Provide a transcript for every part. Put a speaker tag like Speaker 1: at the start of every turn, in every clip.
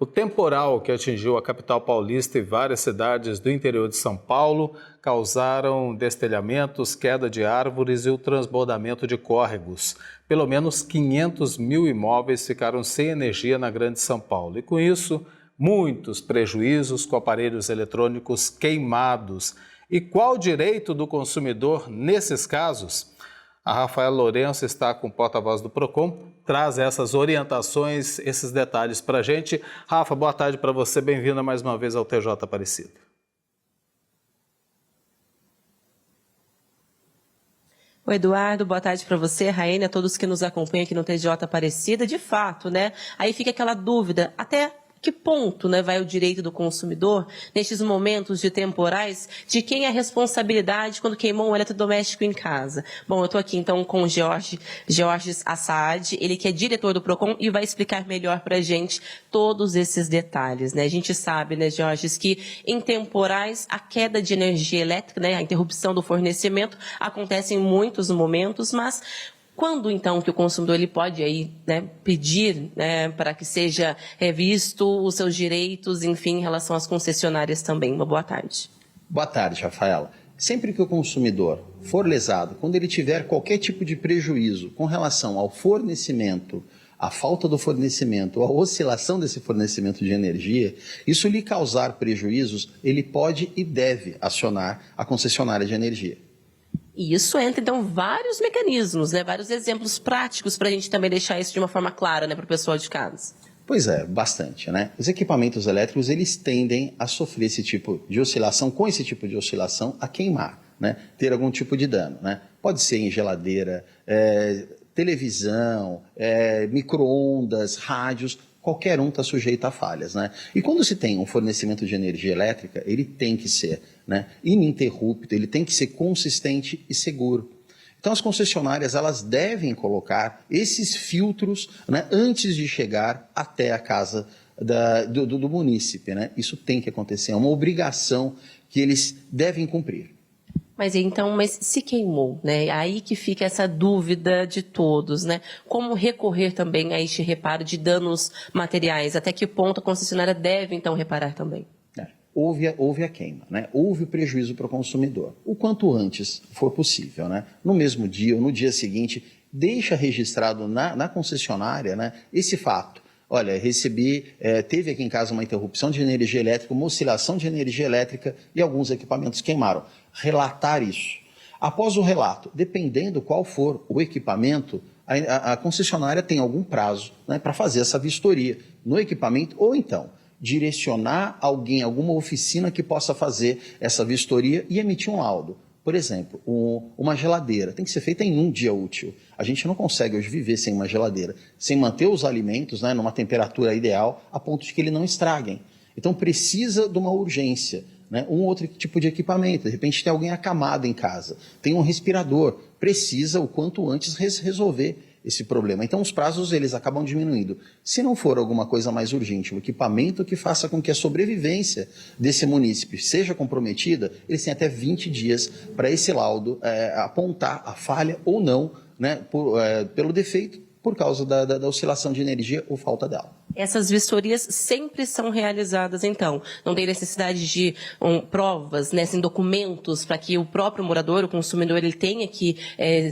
Speaker 1: O temporal que atingiu a capital paulista e várias cidades do interior de São Paulo causaram destelhamentos, queda de árvores e o transbordamento de córregos. Pelo menos 500 mil imóveis ficaram sem energia na Grande São Paulo. E com isso, muitos prejuízos com aparelhos eletrônicos queimados. E qual o direito do consumidor nesses casos? A Rafaela Lourenço está com o porta-voz do Procon, traz essas orientações, esses detalhes para a gente. Rafa, boa tarde para você, bem-vinda mais uma vez ao TJ Aparecida.
Speaker 2: Oi, Eduardo, boa tarde para você, Raine, a todos que nos acompanham aqui no TJ Aparecida. De fato, né? Aí fica aquela dúvida, até que ponto, né, vai o direito do consumidor, nestes momentos de temporais, de quem é a responsabilidade quando queimou um eletrodoméstico em casa? Bom, eu estou aqui então com o Georges Assad, ele que é diretor do Procon e vai explicar melhor para a gente todos esses detalhes, né? A gente sabe, né, Georges, que em temporais a queda de energia elétrica, né, a interrupção do fornecimento acontece em muitos momentos, mas quando, então, que o consumidor ele pode aí, né, pedir, né, para que seja revisto os seus direitos, enfim, em relação às concessionárias também? Uma boa tarde.
Speaker 3: Boa tarde, Rafaela. Sempre que o consumidor for lesado, quando ele tiver qualquer tipo de prejuízo com relação ao fornecimento, a falta do fornecimento, a oscilação desse fornecimento de energia, isso lhe causar prejuízos, ele pode e deve acionar a concessionária de energia.
Speaker 2: E isso entra, então, vários mecanismos, né? Vários exemplos práticos para a gente também deixar isso de uma forma clara, né, para o pessoal de casa.
Speaker 3: Pois é, bastante, né? Os equipamentos elétricos, eles tendem a sofrer esse tipo de oscilação, com esse tipo de oscilação, a queimar, né? Ter algum tipo de dano, né? Pode ser em geladeira, televisão, micro-ondas, rádios, qualquer um está sujeito a falhas, né? E quando se tem um fornecimento de energia elétrica, ele tem que ser, né, ininterrupto, ele tem que ser consistente e seguro. Então as concessionárias, elas devem colocar esses filtros, né, antes de chegar até a casa do munícipe, né? Isso tem que acontecer, é uma obrigação que eles devem cumprir.
Speaker 2: Mas então, se queimou, né? Aí que fica essa dúvida de todos, né? Como recorrer também a este reparo de danos materiais? Até que ponto a concessionária deve, então, reparar também?
Speaker 3: Houve a queima, né? Houve o prejuízo para o consumidor. O quanto antes for possível, né? No mesmo dia ou no dia seguinte, deixa registrado na concessionária, né, esse fato. Olha, teve aqui em casa uma interrupção de energia elétrica, uma oscilação de energia elétrica e alguns equipamentos queimaram. Relatar isso. Após o relato, dependendo qual for o equipamento, a concessionária tem algum prazo, né, para fazer essa vistoria no equipamento ou então direcionar alguém, alguma oficina que possa fazer essa vistoria e emitir um laudo. Por exemplo, uma geladeira tem que ser feita em um dia útil. A gente não consegue hoje viver sem uma geladeira, sem manter os alimentos, né, numa temperatura ideal, a ponto de que eles não estraguem. Então precisa de uma urgência, né, um outro tipo de equipamento. De repente tem alguém acamado em casa, tem um respirador, precisa o quanto antes resolver esse problema. Então os prazos eles acabam diminuindo. Se não for alguma coisa mais urgente, um equipamento que faça com que a sobrevivência desse munícipe seja comprometida, eles têm até 20 dias para esse laudo apontar a falha ou não, né, pelo defeito, por causa da oscilação de energia ou falta dela.
Speaker 2: Essas vistorias sempre são realizadas, então. Não tem necessidade de provas, né, assim, documentos para que o próprio morador, o consumidor, ele tenha que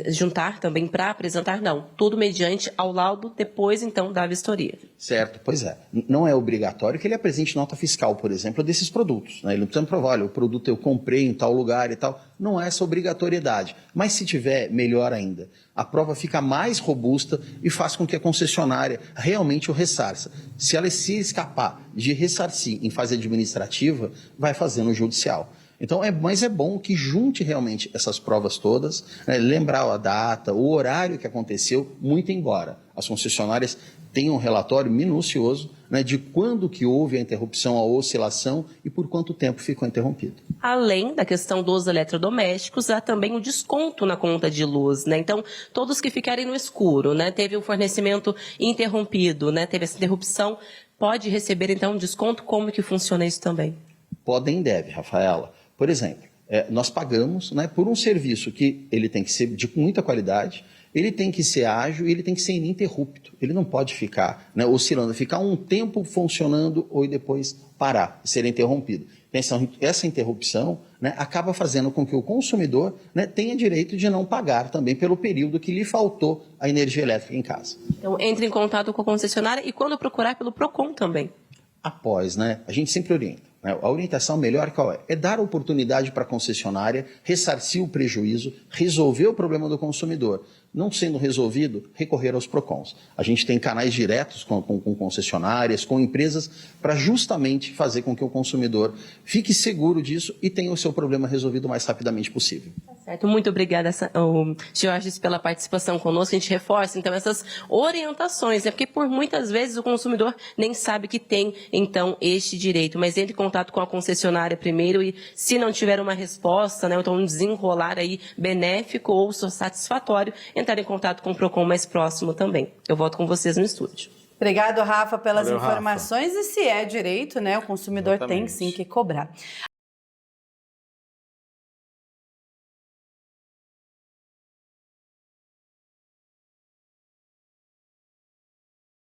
Speaker 2: juntar também para apresentar, não. Tudo mediante ao laudo, depois, então, da vistoria.
Speaker 3: Certo, pois é. Não é obrigatório que ele apresente nota fiscal, por exemplo, desses produtos, né? Ele não precisa provar, olha, o produto eu comprei em tal lugar e tal. Não é essa obrigatoriedade. Mas se tiver, melhor ainda. A prova fica mais robusta e faz com que a concessionária realmente o ressarça. Se ela se escapar de ressarcir em fase administrativa, vai fazer no judicial. Então, mas é bom que junte realmente essas provas todas, né, lembrar a data, o horário que aconteceu, muito embora as concessionárias tenham um relatório minucioso, né, de quando que houve a interrupção, a oscilação e por quanto tempo ficou interrompido.
Speaker 2: Além da questão dos eletrodomésticos, há também o desconto na conta de luz, né? Então, todos que ficarem no escuro, né, teve um fornecimento interrompido, né, teve essa interrupção, pode receber, então, um desconto? Como que funciona isso também?
Speaker 3: Podem e deve, Rafaela. Por exemplo, nós pagamos, né, por um serviço que ele tem que ser de muita qualidade, ele tem que ser ágil e ele tem que ser ininterrupto. Ele não pode ficar, né, oscilando, ficar um tempo funcionando ou depois parar, ser interrompido. Essa interrupção, né, acaba fazendo com que o consumidor, né, tenha direito de não pagar também pelo período que lhe faltou a energia elétrica em casa.
Speaker 2: Então, entre em contato com a concessionária e quando procurar pelo PROCON também.
Speaker 3: Após, né, a gente sempre orienta. Né, a orientação melhor qual é? É dar oportunidade para a concessionária ressarcir o prejuízo, resolver o problema do consumidor. Não sendo resolvido, recorrer aos PROCONs. A gente tem canais diretos com concessionárias, com empresas, para justamente fazer com que o consumidor fique seguro disso e tenha o seu problema resolvido o mais rapidamente possível.
Speaker 2: Certo, muito obrigada, Georges, pela participação conosco. A gente reforça, então, essas orientações, né? Porque por muitas vezes o consumidor nem sabe que tem, então, este direito. Mas entre em contato com a concessionária primeiro e, se não tiver uma resposta, né, então um desenrolar aí benéfico ou satisfatório, entrar em contato com o PROCON mais próximo também. Eu volto com vocês no estúdio.
Speaker 4: Obrigado, Rafa, pelas
Speaker 1: Valeu,
Speaker 4: informações. Rafa. E se é direito, né, o consumidor tem sim que cobrar.